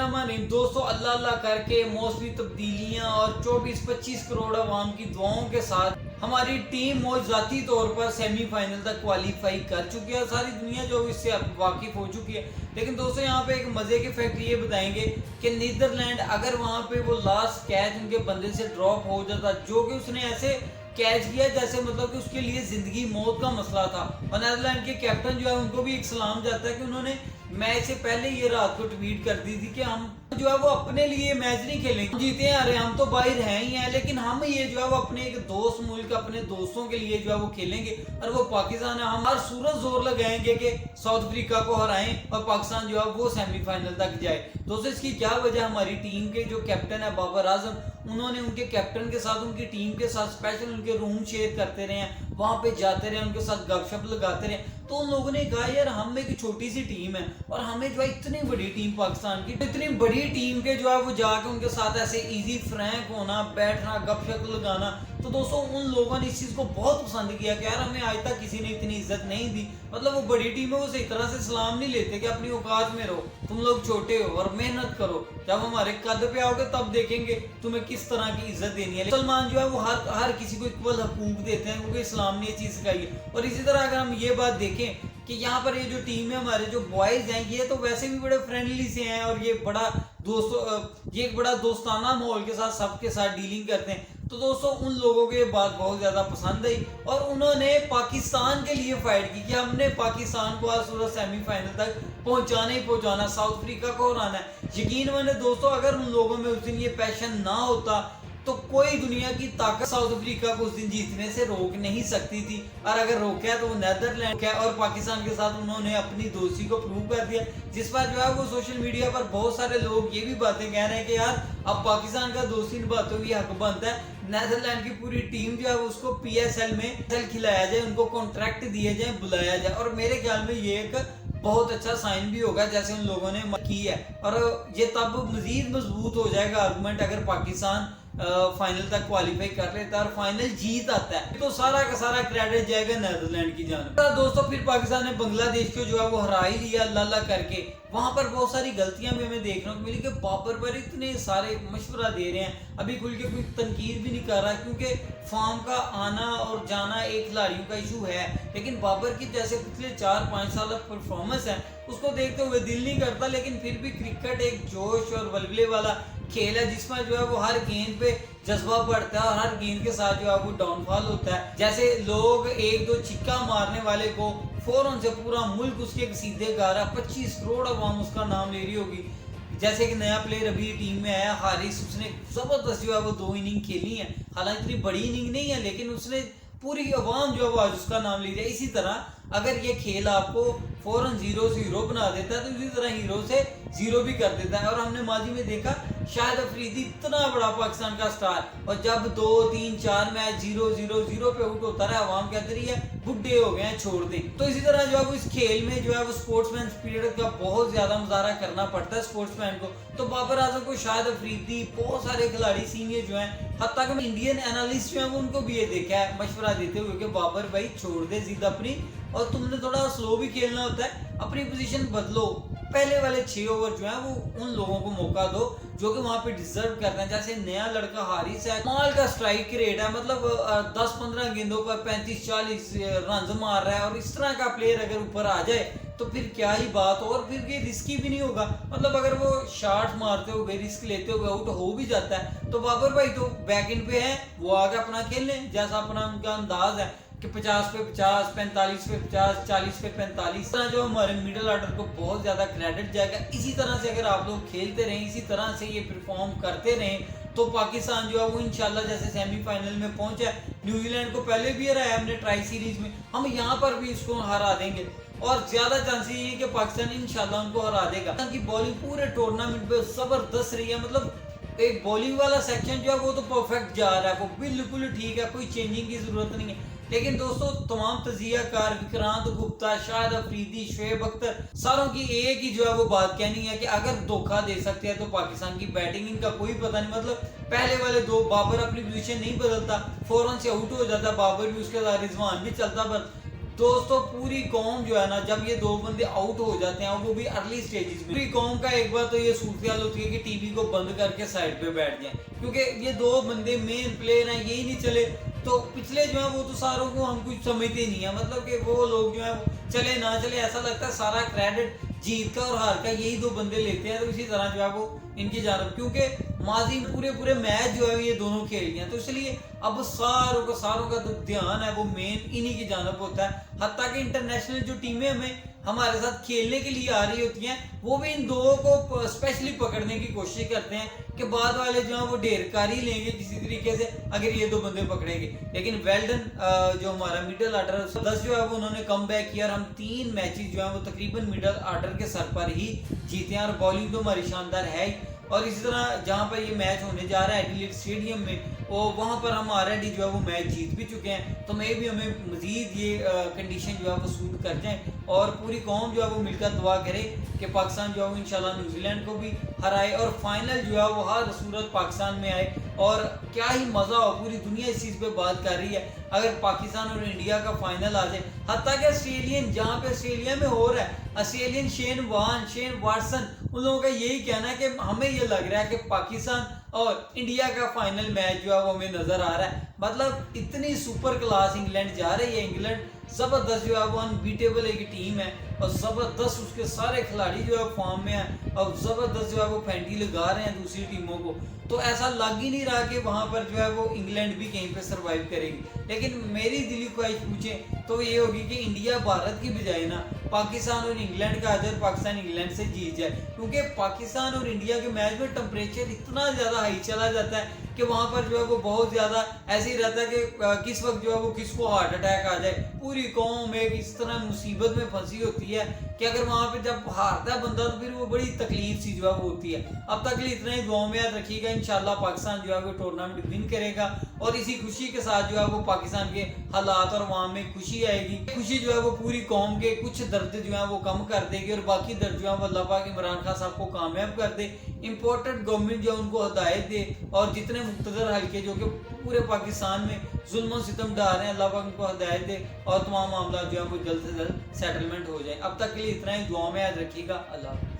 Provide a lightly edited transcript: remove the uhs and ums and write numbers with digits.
बिस्मिल्लाहिर्रहमानिर्रहीम। दोस्तों अल्लाह अल्लाह करके मौसमी तब्दीलियां और 24-25 करोड़ आवाम की दुआओं के साथ हमारी टीम मौजूदाती तौर पर सेमीफाइनल तक क्वालिफाई कर चुकी है। सारी दुनिया जो इससे अब वाकिफ हो चुकी है। लेकिन दोस्तों यहाँ पे एक मज़े की फैक्ट ये बताएंगे कि नीदरलैंड अगर वहाँ पे वो लास्ट कैच उनके बंदे से ड्रॉप हो जाता, जो कि उसने ऐसे कैच किया जैसे मतलब कि उसके लिए जिंदगी मौत का मसला था। और नीदरलैंड के कैप्टन जो है उनको भी एक सलाम जाता है कि उन्होंने मैच से पहले ये रात को ट्वीट कर दी थी कि हम जो है वो अपने लिए मैच नहीं खेलेंगे, जीते हैं अरे हम तो बाहर हैं ही हैं, लेकिन हम ये जो है वो अपने एक दोस्त मुल्क अपने दोस्तों के लिए जो है वो खेलेंगे और वो पाकिस्तान है। हम हर सूरत जोर लगाएंगे कि साउथ अफ्रीका को हराएं और पाकिस्तान जो है वो सेमीफाइनल तक जाए। दोस्तों इसकी क्या वजह, हमारी टीम के जो कैप्टन है बाबर आजम, उन्होंने उनके कैप्टन के साथ उनकी टीम के साथ स्पेशल उनके रूम शेयर करते रहे हैं, वहां पे जाते रहे, उनके साथ गपशप लगाते रहे। तो उन लोगों ने कहा यार हम एक छोटी सी टीम है और हमें जो है इतनी बड़ी टीम पाकिस्तान की, इतनी बड़ी टीम के जो है वो जाके उनके साथ ऐसे इजी फ्रैंक होना, बैठना, गपशप लगाना। तो दोस्तों उन लोगों ने इस चीज को बहुत पसंद किया कि यार हमें आज तक किसी ने इतनी इज्जत नहीं दी। मतलब वो बड़ी टीम है, वो सही तरह से सलाम नहीं लेते कि अपनी औकात में रहो, तुम लोग छोटे हो और मेहनत करो, जब हमारे कद पे आओगे तब देखेंगे तुम्हें किस तरह की इज्जत देनी है। मुसलमान जो है वो हर किसी को इक्वल हकूक देते हैं, क्योंकि इस्लाम ने ये चीज सिखाई है। और इसी तरह अगर हम ये बात देखें कि यहाँ पर ये जो टीम है, हमारे जो बॉयज हैं, ये तो वैसे भी बड़े फ्रेंडली से हैं और ये एक बड़ा दोस्ताना माहौल के साथ सबके साथ डीलिंग करते हैं। तो दोस्तों उन लोगों को ये बात बहुत ज्यादा पसंद आई और उन्होंने पाकिस्तान के लिए फाइट की कि हमने पाकिस्तान को आज सूरत सेमीफाइनल तक पहुंचाना ही पहुंचाना, साउथ अफ्रीका को हराना है। यकीन माने दोस्तों अगर उन लोगों में उस दिन ये पैशन ना होता तो कोई दुनिया की ताकत साउथ अफ्रीका को उस दिन जीतने से रोक नहीं सकती थी। और अगर रोका है तो वो नीदरलैंड है और पाकिस्तान के साथ उन्होंने अपनी दोस्ती को प्रूव कर दिया, जिस पर जो है वो सोशल मीडिया पर बहुत सारे लोग ये भी बातें कह रहे हैं कि यार अब पाकिस्तान का दोस्ती निभाते हुए हक बनता है नीदरलैंड की पूरी टीम जो है उसको PSL में खिलाया जाए, उनको कॉन्ट्रैक्ट दिए जाए, बुलाया जाए। और मेरे ख्याल में ये एक बहुत अच्छा साइन भी होगा जैसे उन लोगों ने की है, और ये तब मजीद मजबूत हो जाएगा आर्गुमेंट अगर पाकिस्तान फाइनल तक क्वालिफाई कर लेता है और फाइनल जीत आता है तो सारा का सारा क्रेडिट जाएगा नीदरलैंड की जानिब। दोस्तों फिर पाकिस्तान ने बांग्लादेश को जो है वो हरा ही लिया लाला करके। वहां पर बहुत सारी गलतियां भी हमें देखने को मिली कि बाबर पर इतने सारे मशवरा दे रहे हैं, अभी खुल के कोई तनकीद भी नहीं कर रहा, क्योंकि फॉर्म का आना और जाना एक खिलाड़ियों का इशू है। लेकिन बाबर की जैसे पिछले 4-5 साल परफॉर्मेंस है उसको देखते हुए दिल नहीं करता, लेकिन फिर भी क्रिकेट एक जोश और वलवले वाला खेल है जिसमें जो है वो हर गेंद पे जज्बा बढ़ता है और हर गेंद के साथ जो है वो डाउनफॉल होता है। जैसे लोग एक दो छिक्का मारने वाले को फौरन से पूरा मुल्क उसके सीधे गा रहा, 25 करोड़ अवाम उसका नाम ले रही होगी। जैसे कि नया प्लेयर अभी टीम में आया हारिस, उसने जबरदस्त जो है वो 2 इनिंग खेली है, हालांकि इतनी बड़ी इनिंग नहीं है लेकिन उसने पूरी अवाम जो है वो आज उसका नाम ले रही है। इसी तरह अगर ये खेल आपको फौरन 0 से हीरो बना देता है तो इसी तरह हीरो से 0 भी कर देता है। और हमने माजी में देखा शाहिद अफरीदी इतना बड़ा पाकिस्तान का स्टार, और जब 2-3-4 मैच 0-0-0 पे आउट होता रहा, आवाम कहती रही है बुढ़े हो गए हैं छोड़ दें। तो इसी तरह जो है वो इस खेल में जो है वो स्पोर्ट्समैन स्पिरिट का बहुत ज्यादा मुजाहरा करना पड़ता है स्पोर्ट्समैन को। तो बाबर आजम को, शाहिद अफरीदी, बहुत सारे खिलाड़ी सीनियर जो हैं, हत्ता कि इंडियन एनालिस्ट जो है वो उनको भी ये देखा है मशवरा देते हुए कि बाबर भाई छोड़ दे जिद अपनी, और तुमने थोड़ा स्लो भी खेलना होता है, अपनी पोजीशन बदलो, पहले वाले 6 ओवर जो है वो उन लोगों को मौका दो जो कि वहां पे डिजर्व करते हैं। जैसे नया लड़का हारिस है, माल का स्ट्राइक रेट है, मतलब 10-15 गेंदों पर 35-40 रन मार रहा है, और इस तरह का प्लेयर अगर ऊपर आ जाए तो फिर क्या ही बात हो, और फिर ये रिस्की भी नहीं होगा। मतलब अगर वो शॉट मारते हुए रिस्क लेते हुए आउट हो भी जाता है तो बाबर भाई तो बैक इन पे है, वो आगे अपना खेल लें जैसा अपना उनका अंदाज है कि 50 पे 50, 45 पे 50, 40 पे 45, तरह जो हमारे मिडिल ऑर्डर को बहुत ज्यादा क्रेडिट जाएगा। इसी तरह से अगर आप लोग खेलते रहें, इसी तरह से ये परफॉर्म करते रहें तो पाकिस्तान जो है वो इंशाल्लाह जैसे सेमीफाइनल में पहुंचा, न्यूजीलैंड को पहले भी हराया हमने ट्राई सीरीज में, हम यहाँ पर भी इसको हरा देंगे और ज्यादा चांसेस ये है कि पाकिस्तान इंशाल्लाह उनको हरा देगा। क्योंकि बॉलिंग पूरे टूर्नामेंट पे जबरदस्त रही है, मतलब एक बॉलिंग वाला सेक्शन जो है वो तो परफेक्ट जा रहा है, वो बिल्कुल ठीक है, कोई चेंजिंग की जरूरत नहीं है। लेकिन दोस्तों तमाम तजिया कार विक्रांत गुप्ता, शाहिद अफरीदी, शोएब अख्तर, सारों की एक ही जो है वो बात कहनी है कि अगर धोखा दे सकते हैं तो पाकिस्तान की बैटिंग, इनका कोई पता नहीं। मतलब पहले वाले 2 बाबर अपनी पोजीशन नहीं बदलता, फौरन से आउट हो जाता बाबर भी, उसके साथ रिजवान भी चलता, दोस्तों पूरी कौम जो है ना, जब ये दो बंदे आउट हो जाते हैं और वो भी अर्ली स्टेजेस में, पूरी कौम का एक बार तो ये सूरत होती है कि टीवी को बंद करके साइड पे बैठ जाएं, क्योंकि ये दो बंदे मेन प्लेयर हैं, यही नहीं चले तो पिछले जो है वो तो सारों को हम कुछ समझते नहीं है। मतलब कि वो लोग जो है चले ना चले, ऐसा लगता है सारा क्रेडिट जीत का और हार का यही दो बंदे लेते हैं। तो इसी तरह जो है वो इनकी जानब, क्योंकि माजी में पूरे पूरे मैच जो है ये दोनों खेल गए हैं, तो इसलिए अब सारों का जो ध्यान है वो मेन इन्हीं की जानब होता है। हत्ता कि इंटरनेशनल जो टीमें हमें हमारे साथ खेलने के लिए आ रही होती हैं, वो भी इन दो को स्पेशली पकड़ने की कोशिश करते हैं कि बाद वाले जो है वो ढेरकारी लेंगे किसी तरीके से अगर ये दो बंदे पकड़ेंगे। लेकिन वेल्डन जो हमारा मिडिल आर्डर 10 जो है वो उन्होंने कम बैक किया और हम 3 मैचेस जो है वो तकरीबन मिडिल आर्डर के सर पर ही जीते हैं और बॉलिंग तो हमारी शानदार है ही। और इसी तरह जहाँ पर ये मैच होने जा रहा है एडिलेड स्टेडियम में, और वहाँ पर हम ऑलरेडी जो है वो मैच जीत भी चुके हैं, तो मे भी हमें मजीद ये कंडीशन जो है वो सूट कर जाए और पूरी कौम जो है वो मिलकर दुआ करे कि पाकिस्तान जो है वो इंशाल्लाह न्यूजीलैंड को भी हराए और फाइनल जो है वो हर सूरत पाकिस्तान में आए। और क्या ही मज़ा हो, पूरी दुनिया इस चीज़ पे बात कर रही है अगर पाकिस्तान और इंडिया का फाइनल आ जाए। हत्ता कि ऑस्ट्रेलियन जहाँ पे ऑस्ट्रेलिया में हो रहा है, ऑस्ट्रेलियन शेन वाटसन उन लोगों का यही कहना है कि हमें ये लग रहा है कि पाकिस्तान और इंडिया का फाइनल मैच जो है वो हमें नजर आ रहा है। मतलब इतनी सुपर क्लास इंग्लैंड जा रही है, इंग्लैंड जबरदस्त जो है वो अनबीटेबल एक टीम है और जबरदस्त उसके सारे खिलाड़ी जो है फॉर्म में है और जबरदस्त जो है वो फेंटी लगा रहे हैं दूसरी टीमों को। तो ऐसा लग ही नहीं रहा कि वहां पर जो है वो इंग्लैंड भी कहीं पे सरवाइव करेगी। लेकिन मेरी दिली ख्वाहिश पूछे तो ये होगी कि इंडिया भारत की बजाय ना पाकिस्तान और इंग्लैंड का अगर पाकिस्तान इंग्लैंड से जीत जाए, क्योंकि पाकिस्तान और इंडिया के मैच में टेम्परेचर इतना ज़्यादा हाई चला जाता है कि वहाँ पर जो है वो बहुत ज़्यादा ऐसे ही रहता है कि किस वक्त जो है वो किसको हार्ट अटैक आ जाए। पूरी कौम एक इस तरह मुसीबत में फंसी होती है कि अगर वहाँ पे जब हारता है बंदा तो फिर वो बड़ी तकलीफ सी जो है वो होती है। अब तक के लिए इतना ही दुआओं में याद रखिएगा, इंशाल्लाह पाकिस्तान जो है वो टूर्नामेंट विन करेगा और इसी खुशी के साथ जो है वो पाकिस्तान के हालात और वहाँ में खुशी आएगी। खुशी जो है वो पूरी कौम के कुछ दर्द जो है वो कम कर देगी और बाकी दर्द जो है वो अल्लाह पाक इमरान खान साहब को कामयाब कर दे, इम्पोर्टेंट गवर्नमेंट जो है उनको हदायत दे और जितने मुख्तदर हल्के जो कि पूरे पाकिस्तान में जुल्म सितम डाल रहे हैं अल्लाह पाक उनको हदायत दे और तमाम मामला जो है वो जल्द से जल्द सेटलमेंट हो जाए। अब तक के लिए इतना ही, दुआ में याद रखिएगा। अल्लाह।